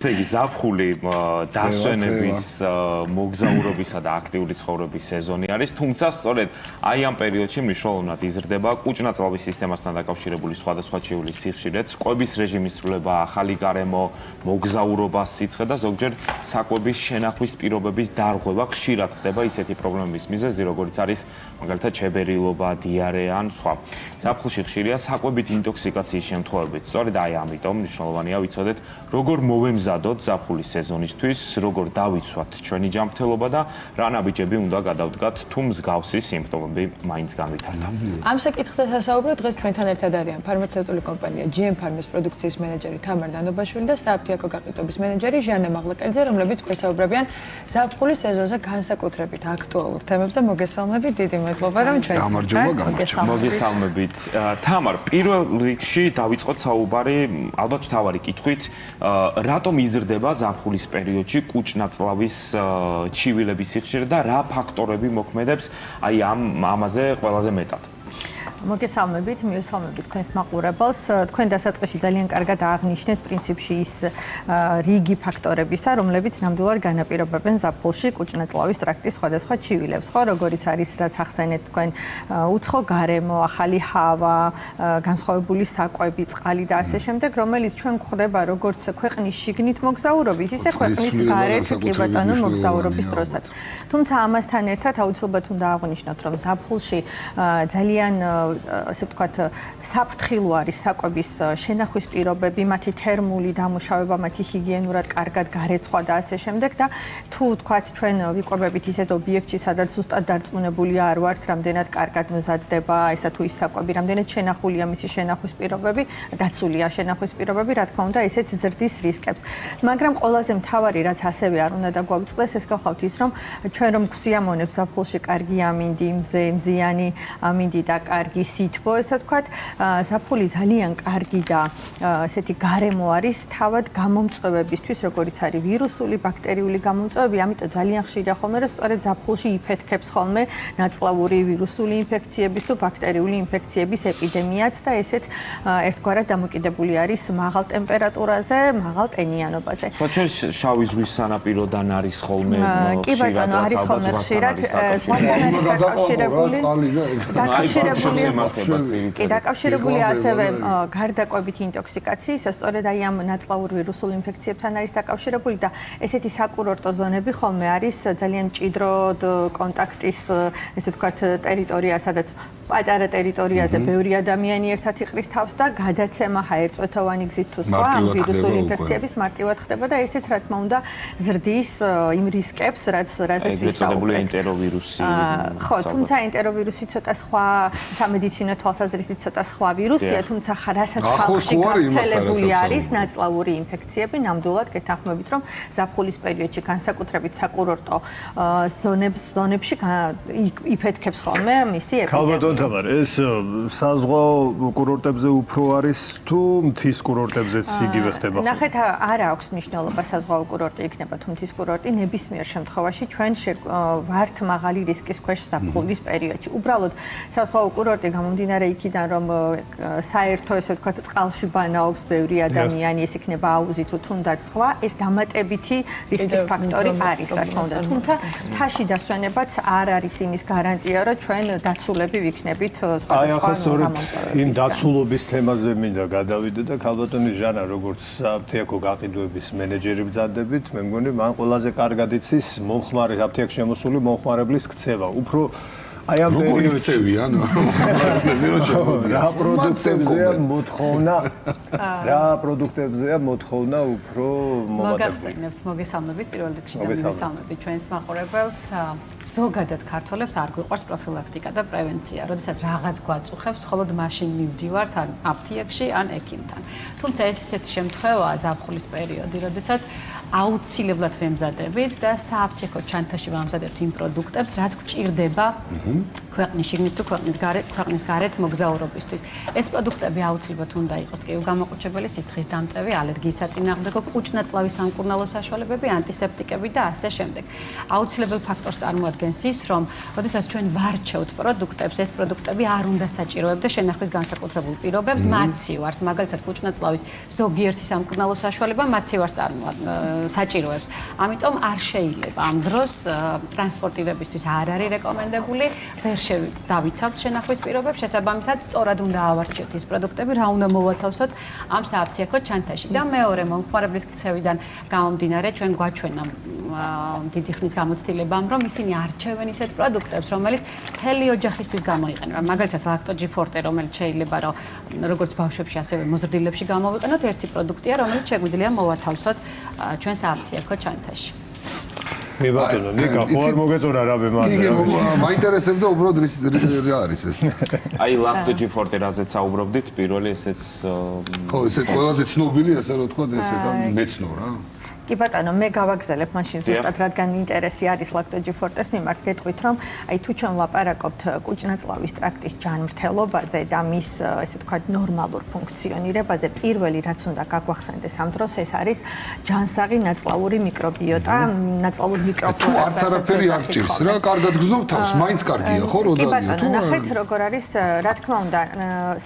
ზეგი ზაფხული დასვენების მოგზაურობისა და აქტიური ცხოვრების სეზონი არის, თუმცა სწორედ აი ამ პერიოდში მნიშვნელოვნად იზრდება კუჭ-ნაწლავის სისტემასთან დაკავშირებული სხვადასხვა ჩივილის სიხშირეც, კვების რეჟიმის სრულება, ახალი გარემო, მოგზაურობას სიცხე და ზოგჯერ საკვების შენახვის პირობების დარღვევა ხშირად ხდება ისეთი პრობლემების მიზეზი, როგორიც არის მაგალითად ჩებერილობა, დიარეა ან სხვა. ზაფხულში ხშირია საკვებით ინტოქსიკაციის შემთხვევებით. სწორედ აი ამიტომ მნიშვნელოვანია ვიცოდეთ, როგორ მოვემზადოთ ზაფხულის სეზონისთვის, როგორ დავიცვათ ჩვენი ჯანმრთელობა და რა ნაბიჯები უნდა გადავდგათ, თუ მსგავსი სიმპტომები მაინც განვითარდა. ამ საკითხზე სასაუბრო დღეს ჩვენთან ერთად არიან ფარმაცევტული კომპანია GM Pharma-ის პროდუქციის მენეჯერი თამარ დანობაშვილი და სააფთიაქო გაყიდვების მენეჯერი ჟანა მაღლაკელიძე, რომლებიც გვესაუბრებიან ზაფხულის სეზონზე განსაკუთრებით აქტუალურ თემებზე. მოგესალმებით, დიდი მადლობა, რომ ჩვენ მოგესალმებით. თამარ, პირველ რიგში დავიწყოთ საუბარი ალბათ მთავარი კითხვით, რატომ იზრდება ზაფხულის პერიოდში კუჭ-ნაწლავის ჩივილების სიხშირე და რა ფაქტორები მოქმედებს აი ამაზე ყველაზე მეტად? მოგესალმებით, მივესალმებით თქვენს მაყურებელს. თქვენ დასაწყისში ძალიან კარგად აღნიშნეთ პრინციპში ის რიგი ფაქტორებისა, რომლებიც ნამდვილად განაპირობებენ ზაფხულში კუჭ-ნაწლავის ტრაქტის სხვადასხვა ჩივილებს, ხო, როგორიც არის რაც ახსენეთ თქვენ უცხო გარემო, ახალი ჰავა, განსხვავებული საკვები, წყალი და ასე შემდეგ, რომელიც ჩვენ გვხვდება როგორც ქვეყნის შიგნით მოგზაურობის, ისე ქვეყნის გარეთ კი ბატონო მოგზაურობის დროსაც. თუმცა ამასთან ერთად აუცილებლად უნდა აღვნიშნოთ, რომ ზაფხულში ძალიან ასე ვთქვათ, საფრთხილო არის საკვების შენახვის პირობები, მათი თერმული დამუშავება, მათი ჰიგიენურად კარგად გარეცხვა და ასე შემდეგ და თუ ვთქვათ, ჩვენ ვიკვებებით ისეთ ობიექტში, სადაც ზუსტად დარწმუნებული არ ვართ, რამდენად კარგად მზადდება ესა თუ ის საკვები, რამდენად შენახულია მისი შენახვის პირობები, დაცულია შენახვის პირობები, რა თქმა უნდა, ესეც ზრდის რისკებს. მაგრამ ყველაზე მთავარი, რაც ასევე არ უნდა დაგვაუწყდეს, ეს გახლავთ ის, რომ ჩვენ რომ გვსიამოვნებს ზაფხულში კარგი ამინდი, მზიანი ამინდი და კარგი სითბო, ესე ვთქვათ, ზაფხული ძალიან კარგი და ესეთი გარემო არის თავად გამომწვევებისთვის, როგორიც არის ვირუსული, ბაქტერიული გამომწვევები, ამიტომ ძალიან ხშირია ხოლმე, რომ სწორედ ზაფხულში იფეთქებს ხოლმე ნაწლავური ვირუსული ინფექციების თუ ბაქტერიული ინფექციების ეპიდემიაც და ესეც ერთგვარად დამოკიდებული არის მაღალ ტემპერატურაზე, მაღალ ტენიანობაზე. თორემ შავი ზღვის სანაპიროდან არის ხოლმე კი ბატონო, არის ხოლმე ხშირად ზღვასთან არის დაკავშირებული კი დაკავშირებული ასევე გარდაკვებით ინტოქსიკაციისა, სწორედ აი ამ ნაწლავურ ვირუსულ ინფექციებთან არის დაკავშირებული და ესეთი საკურორტო ზონები ხოლმე არის ძალიან მჭიდროდ კონტაქტის, ესე ვთქვათ, ტერიტორია, სადაც პატარა ტერიტორიაზე ბევრი ადამიანი ერთად იყრის თავს და გადაცემა ჰაერწვეთოვანი გზით თუ სხვა ამ ვირუსული ინფექციების მარტივად ხდება და ესეც რა თქმა უნდა ზრდის იმ რისკებს, რაზეც ვისაუბრეთ. ენტეროვირუსი. ხო, თუმცა ენტეროვირუსი ცოტა სხვა სამედიცინო თვალსაზრისით ცოტა სხვა ვირუსია, თუმცა რასაც ხალხში გავრცელებული არის ნაწლავური ინფექციები, ნამდვილად გეთანხმებით, რომ ზაფხულის პერიოდში განსაკუთრებით საკურორტო ზონებში იფეთქებს ხოლმე მისი ეპიდემია. თამარ, ეს საზღვაო კურორტებზე უფრო არის თუ მთის კურორტებზეც იგივე ხდება? ნახეთ, არ აქვს მნიშვნელობა საზღვაო კურორტი იქნება თუ მთის კურორტი, ნებისმიერ შემთხვევაში ჩვენ ვართ მაღალი რისკის ქვეშ ზაფხულის პერიოდში. უბრალოდ საზღვაო კურორტი გამომდინარე იქიდან, რომ საერთო ესე ვთქვათ, წყალში ბანაობს ბევრი ადამიანი, ეს იქნება აუზი თუ თუნდაც სხვა, ეს დამატებითი რისკის ფაქტორი არის, რა თქმა უნდა. თუმცა მთაში დასვენებაც არ არის იმის გარანტია, რომ ჩვენ დაცულები ვიქნებით. აი ახლა სწორედ იმ დაცულობის თემაზე მინდა გადავიდე და ქალბატონი ჟანა, როგორც აფთიაქო გაყიდვების მენეჯერი ბრძანდებით, მე მგონი მან ყველაზე კარგად იცის მომხმარე აფთიაქ შემოსული მომხმარებლის ქცევა. უფრო აი ამ პერიოდში რა პროდუქტებზეა მოთხოვნა? რა პროდუქტებზეა მოთხოვნა უფრო მომატებული? მოგესალმებით, პირველ რიგში და მოგესალმებით ჩვენს მაყურებელს. ზოგადად ქართველებს არ გვიყვარს პროფილაქტიკა და პრევენცია. როდესაც რაღაც გვაწუხებს, მხოლოდ მაშინ მივდივართ ან აფთიაქში, ან ექიმთან. თუმცა ეს ისეთი შემთხვევაა ზაფხულის პერიოდი, როდესაც აუცილებლად ვემზადებით და სააფთიაქო ჩანთაში ვამზადებთ იმ პროდუქტებს, რაც გვჭირდება ქვეყნის შიგნით თუ ქვეყნის გარეთ მოგზაურობისთვის. ეს პროდუქტები აუცილებლად უნდა იყოს ტკივილ გამოყუჩებელი, სიცხის დამწევი, ალერგიის საწინააღმდეგო, კუჭნაწლავის სამკურნალო საშუალებები, ანტისეპტიკები და ასე შემდეგ. აუცილებელ ფაქტორს წარმოადგენს ის, რომ როდესაც ჩვენ ვარჩევთ პროდუქტებს, ეს პროდუქტები არ უნდა საჭიროებდეს შენახვის განსაკუთრებულ პირობებს, მაცივარს, მაგალითად კუჭნაწლავის ზოგიერთი სამკურნალო საშუალება მაცივარს საჭიროებს. ამიტომ არ შეიძლება ამ დროს ტრანსპორტირებისთვის არ არის რეკომენდებული, ვერ დავიცავთ შენახვის პირობებს, შესაბამისად სწორად უნდა ავარჩიოთ ის პროდუქტები, რა უნდა მოვათავსოთ ამ სააფთიაქო ჩანთაში. და მეორე, მომხმარებლის ქცევიდან გამომდინარე, ჩვენ გვაჩვენა დიდი ხნის გამოცდილებამ, რომ ისინი არჩევენ ისეთ პროდუქტებს, რომელიც მთელი ოჯახისთვის გამოიყენება. მაგალითად, ლაქტოჯი ფორტე, რომელიც შეიძლება რომ როგორც ბავშვებში, ასევე მოზრდილებში გამოვიყენოთ, ერთი პროდუქტია, რომელიც შეგვიძლია მოვათავსოთ ჩვენ სააფთიაქო ჩანთაში. მე ბატონო, ნიკა, ხო არ მოგეწონა რა ბემართა. კი, მაინტერესებდა უბრალოდ რა არის ეს. აი ლაქტოჯი ფორტე რაზეც საუბრობდით, პირველი ესეც ხო, ესეც ყველაზე ცნობილი, ასე რომ თქვა, ესე და მეცნო რა. კი ბატონო, მე გავაგზავნებ მაშინ ზუსტად რადგან ინტერესი არის ლაქტოჯი ფორტეს მიმართ გეტყვით, რომ აი თუ ჩვენ ვლაპარაკობთ კუჭნაწლავის ტრაქტის ჯანმრთელობაზე და მის ესე ვთქვათ ნორმალურ ფუნქციონირებაზე, პირველი რაც უნდა გაგვახსენდეს ამ დროს ეს არის ჯანსაღი ნაწლავური მიკრობიოტა, ნაწლავურ მიკროფლორას. თუ არც არაფერი არ ჭირს რა, კარგად გზნობ თავს, მაინც კარგია ხო, როდანია თუ. კი ბატონო, ნახეთ როგორ არის, რა თქმა უნდა,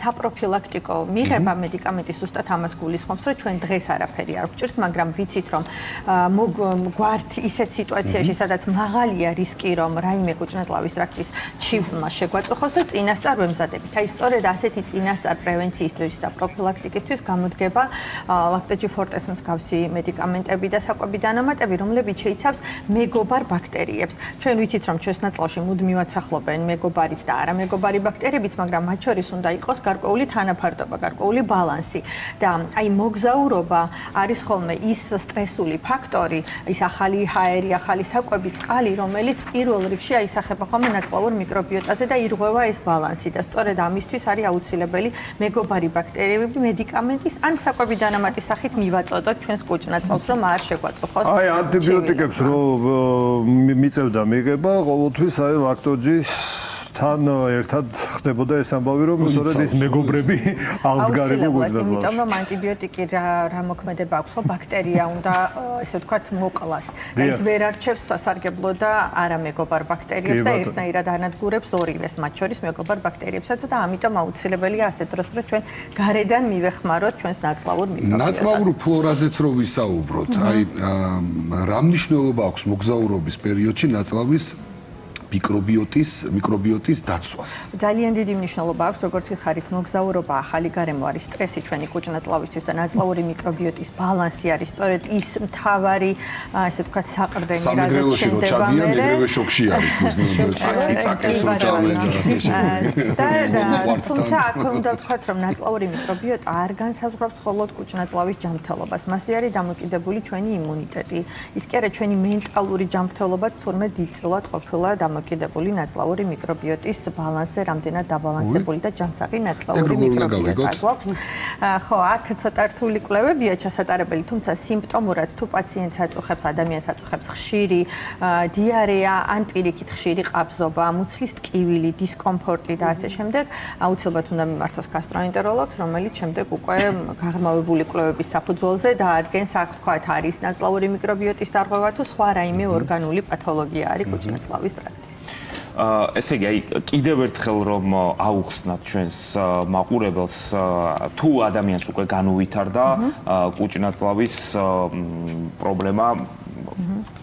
საპროფილაქტიკო მიღება მედიკამენტის ზუსტად ამას გულისხმობს, რომ ჩვენ დღეს არაფერი არ გვჭირს, მაგრამ ვიცით რომ გვართ ისეთ სიტუაციაში, სადაც მაღალია რისკი, რომ რაიმე კუჭნაწლავის ტრაქტის ჩივლმა შეგვაწუხოს და წინასწარ ვემზადებით. აი სწორედ ასეთი წინასწარ პრევენციისთვის და პროფილაქტიკისთვის გამოდგება ლაქტოჯი ფორტეს მსგავსი მედიკამენტები და საკვები დანამატები, რომლებიც შეიცავს მეგობარ ბაქტერიებს. ჩვენ ვიცით, რომ ჩვენს ნაწლავში მუდმივად სახლობენ მეგობარიც და არამეგობარი ბაქტერიებიც, მაგრამ მათ შორის უნდა იყოს გარკვეული თანაფარდობა, გარკვეული ბალანსი. და აი მოგზაურობა არის ხოლმე ის სტრესული ფაქტორი, ის ახალი ჰაერი, ახალი საკვები, წყალი, რომელიც პირველ რიგში აისახება ხოლმე ნაწლავურ მიკრობიოტაზე და ირღვევა ეს ბალანსი და სწორედ ამისთვის არის აუცილებელი მეგობარი ბაქტერიები მედიკამენტის ან საკვები დანამატის სახით მივაწოდოთ ჩვენს კუჭნაწლავს, რომ არ შეგვაწუხოს. აი ანტიბიოტიკებს რომ მიწევდა მიღება, ყოველთვის აი ლაქტოჯის თან ერთად ხდებოდა ეს ამბავი, რომ სწორედ ეს მეგობრები აღდგარებო კუჭნაწლავში. იმიტომ რომ ანტიბიოტიკი რა მოქმედება აქვს, ხო ბაქტერია უნდა ესე ვთქვათ მოკლას და ის ვერ არჩევს სასარგებლო და არამეგობარ ბაქტერიებს და ერთნაირად ანადგურებს ორივეს, მათ შორის მეგობარ ბაქტერიებსაც და ამიტომ აუცილებელია ასეთ დროს რომ ჩვენ გარედან მივეხმაროთ ჩვენს ნაწლავურ მიკრობიოტას. ნაწლავურ ფლორაზეც რო ვისაუბროთ, აი რა მნიშვნელობა აქვს მოგზაურობის პერიოდში ნაწლავის მიკრობიოტის დაცვას. ძალიან დიდი მნიშვნელობა აქვს, როგორც გითხარით, მოგზაურობა, ახალი გარემო არის სტრესი ჩვენი კუჭნაწლავისთვის და ნაწლავური მიკრობიოტის ბალანსი არის სწორედ ის მთავარი, ასე ვთქვათ, საყრდენი, რაც შენდება მერე. ეგრევე შოქში არის ეს წაკის უჭამენ და თუმცა აქ უნდა ვთქვათ, რომ ნაწლავური მიკრობიოტა არ განსაზღვრავს მხოლოდ კუჭნაწლავის ჯანმრთელობას, მასზე არის დამოკიდებული ჩვენი იმუნიტეტი. ის კი არა ჩვენი მენტალური ჯანმრთელობაც თურმე დიდწილად ყოფილა დამოკიდებული ნაწლავური მიკრობიოტის ბალანსზე, რამდენად დაბალანსებული და ჯანსაღი ნაწლავური მიკრობიოტა გვაქვს. ხო, აქ ცოტა რთული კვლევებია ჩასატარებელი, თუმცა სიმპტომურად თუ პაციენტს აწუხებს, ადამიანს აწუხებს ხშირი დიარეა, ან პირიქით ხშირი ყაბზობა, მუცლის ტკივილი, დისკომფორტი და ასე შემდეგ, აუცილებლად უნდა მიმართოს გასტროენტეროლოგს, რომელიც შემდეგ უკვე გაღრმავებული კვლევების საფუძველზე დაადგენს, აქ თქვათ არის ნაწლავური მიკრობიოტის დარღვევა თუ სხვა რაიმე ორგანული პათოლოგია არის კუჭნაწლავის ტრაქტის. ესე იგი, კიდევ ერთხელ რომ აუხსნათ ჩვენს მაყურებელს, თუ ადამიანს უკვე განუვითარდა კუჭნაწლავის პრობლემა,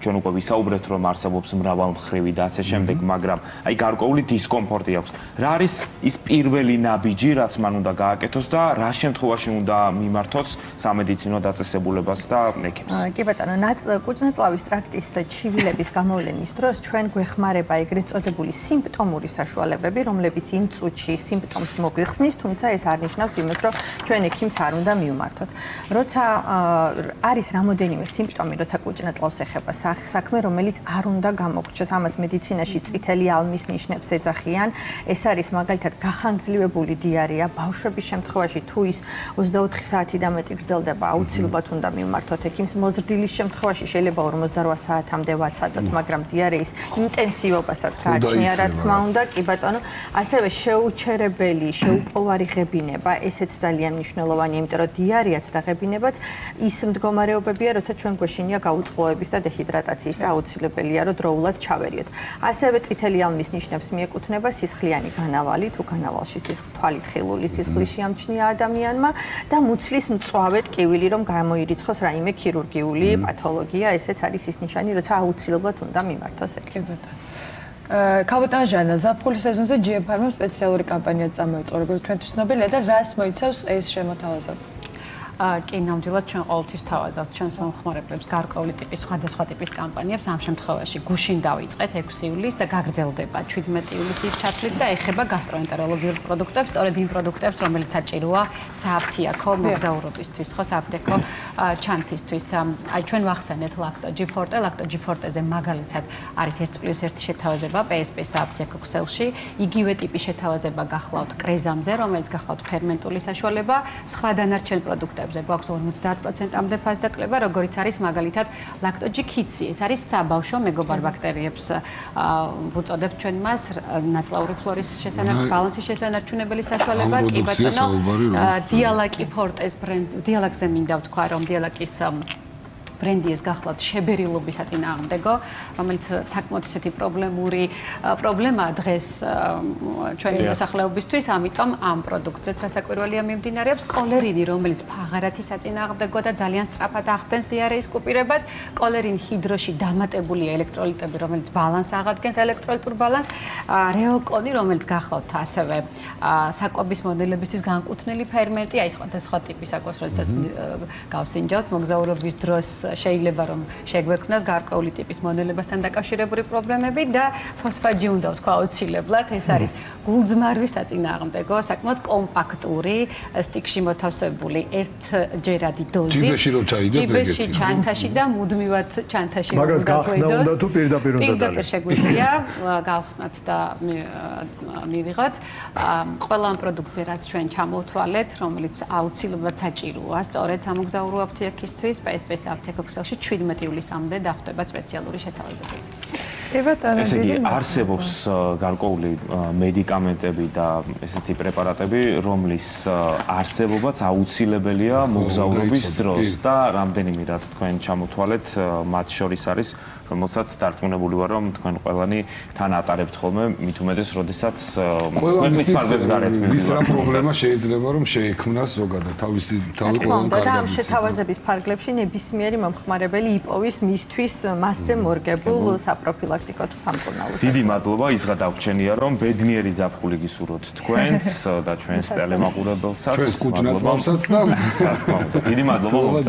ჩვენ უკვე ვისაუბრეთ, რომ არსებობს მრავალმხრივი და ასე შემდეგ, მაგრამ აი გარკვეული დისკომფორტი აქვს. რა არის ის პირველი ნაბიჯი, რაც მან უნდა გააკეთოს და რა შემთხვევაში უნდა მიმართოს სამედიცინო დაწესებულებას და ექიმს? კი ბატონო, კუჭნაწლავის ტრაქტის ჩივილების გამოვლენის დროს ჩვენ გვეხმარება ეგრეთ წოდებული სიმპტომური საშუალებები, რომლებიც იმ წუთში სიმპტომს მოგვიხსნის, თუმცა ეს არ ნიშნავს იმას, რომ ჩვენ ექიმს არ უნდა მივმართოთ. როცა არის რამოდენიმე სიმპტომი, როცა კუჭნაწლავს ეხება საქმე, რომელიც არ უნდა გამოგრჩოს. ამას მედიცინაში წითელი ალმის ნიშნებს ეძახიან. ეს არის მაგალითად გახანგრძლივებული დიარეა. ბავშვების შემთხვევაში თუ ის 24 საათი და მეტი გრძელდება, აუცილებლად უნდა მივმართოთ ექიმს. მოზრდილის შემთხვევაში შეიძლება 48 საათამდე ვაცადოთ, მაგრამ დიარეის ინტენსივობასაც გააჩნია, რა თქმა უნდა, კი ბატონო. ასევე შეუჩერებელი, შეუპოვარი ღებინება, ესეც ძალიან მნიშვნელოვანია, იმიტომ რომ დიარეაც და ღებინებაც ის მდგომარეობებია, როცა ჩვენ გვეშინია გაუწყლოების და დეჰიდრატაციის და აუცილებელია, რომ დროულად ჩავერიოთ. ასევე წითელი ალმის ნიშნებს მიეკუთვნება სისხლიანი განავალი, თუ განავალში თვალით ხილული სისხლი შეამჩნია ადამიანმა და მუცლის მწვავე ტკივილი, რომ გამოირიცხოს რაიმე ქირურგიული პათოლოგია, ესეც არის ის ნიშანი, როცა აუცილებლად უნდა მიმართოს ექიმს. ქალბატონო ჟანა, ზაფხულის სეზონზე GM Pharma სპეციალური კამპანია წამოიწყო, როგორც ჩვენთვის ცნობილია და რას მოიცავს ეს შემოთავაზება? კი, ნამდვილად ჩვენ ყოველთვის თავაზავთ ჩვენს მომხმარებლებს გარკვეული ტიპის სხვადასხვა ტიპის კამპანიებს. ამ შემთხვევაში გუშინ დავიწყეთ 6 ივლისს და გაგრძელდება 17 ივლისის ჩათვლით და ეხება გასტროენტეროლოგიურ პროდუქტებს, სწორედ იმ პროდუქტებს, რომელიც საჭიროა სააფთიაქო მოგზაურობისთვის, ხო, სააფთიაქო ჩანთისთვის. აი ჩვენ ვახსენეთ ლაქტოჯი ფორტე, ლაქტოჯი ფორტეზე მაგალითად არის 1+1 შეთავაზება PSP სააფთიაქო ქსელში, იგივე ტიპის შეთავაზება გახლავთ კრეზამზე, რომელიც გახლავთ ფერმენტული საშუალება, სხვა დანარჩენ პროდუქტებს გვაქვს 50%-ამდე ფასდაკლება, როგორიც არის მაგალითად ლაქტოჯი ქიცი. ეს არის საბავშვო მეგობარ ბაქტერიებს ვუწოდებთ ჩვენ მას ნაწლავური ფლორის ბალანსის შესანარჩუნებელი საშუალება, კი ბატონო. დიალაკი ფორტეს დიალაკზე მინდა ვთქვა, რომ დიალაკის ბრენდი ეს გახლავთ შებერილობის საწინააღმდეგო, რომელიც საკმაოდ ისეთი პრობლემაა დღეს ჩვენი მოსახლეობისთვის, ამიტომ ამ პროდუქტზეც რასაკვირველია მიმდინარეობს კოლერინი, რომელიც ფაღარათის საწინააღმდეგო და ძალიან სწრაფად ახდენს დიარეის კუპირებას, კოლერინ ჰიდროში დამატებული ელექტროლიტები, რომელიც ბალანსს აღადგენს, ელექტროლიტურ ბალანსს, რეოკონი, რომელიც გახლავთ ასევე საკვების მონელებისთვის განკუთვნილი ფერმენტი, აი სხვადასხვა ტიპის საკვებს, როდესაც გავსინჯავთ მოგზაურობის დროს შეიძლება რომ შეგვექმნას გარკვეული ტიპის მონელებასთან დაკავშირებული პრობლემები და ფოსფაჯი უნდა ვთქვა აუცილებლად. ეს არის გულძმარვის საწინააღმდეგო, საკმაოდ კომპაქტური, სტიკში მოთავსებული ერთჯერადი დოზი. ჯიბეში რო ჩაიდებ ეგეთი. ჯიბეში, ჩანთაში და მუდმივად ჩანთაში უნდა მაგას გახსნა უნდა თუ პირდაპირ უნდა დალევ. პირდაპირ შეგვიძლია გავხსნათ და მივიღოთ. ყველა ამ პროდუქტზე რაც ჩვენ ჩამოვთვალეთ, რომელიც აუცილებლად საჭიროა სწორედ სამოგზაურო აფთიაქისთვის, PSP-ს აფთიაქო ქსელში 17 ივლისამდე დახვდება სპეციალური შეთავაზებები. ესე იგი, არსებობს გარკვეული მედიკამენტები და ესეთი პრეპარატები, რომლის არსებობაც აუცილებელია მოგზაურობის დროს და რამდენიმე რაც თქვენ ჩამოთვალეთ, მათ შორის არის, რომელსაც დარწმუნებული ვარ, რომ თქვენ ყველანი თან ატარებთ ხოლმე, მით უმეტეს, როდესაც ქვეყნის ფარგლებს გარეთ მივიდეთ. ვის რა პრობლემა შეიძლება რომ შეექმნას ზოგადად თავისი თავი ყველამ კარგად. და ამ შეთავაზების ფარგლებში ნებისმიერი მომხმარებელი იპოვის მისთვის მასზე მორგებულ საპროფილაქტიკო თუ სამკურნალო. დიდი მადლობა, ისღა დაგვრჩენია, რომ ბედნიერი ზაფხული გისურვოთ თქვენს და ჩვენს ტელემაყურებელსაც. ჩვენს კუჭნაწლავსაც და დიდი მადლობა.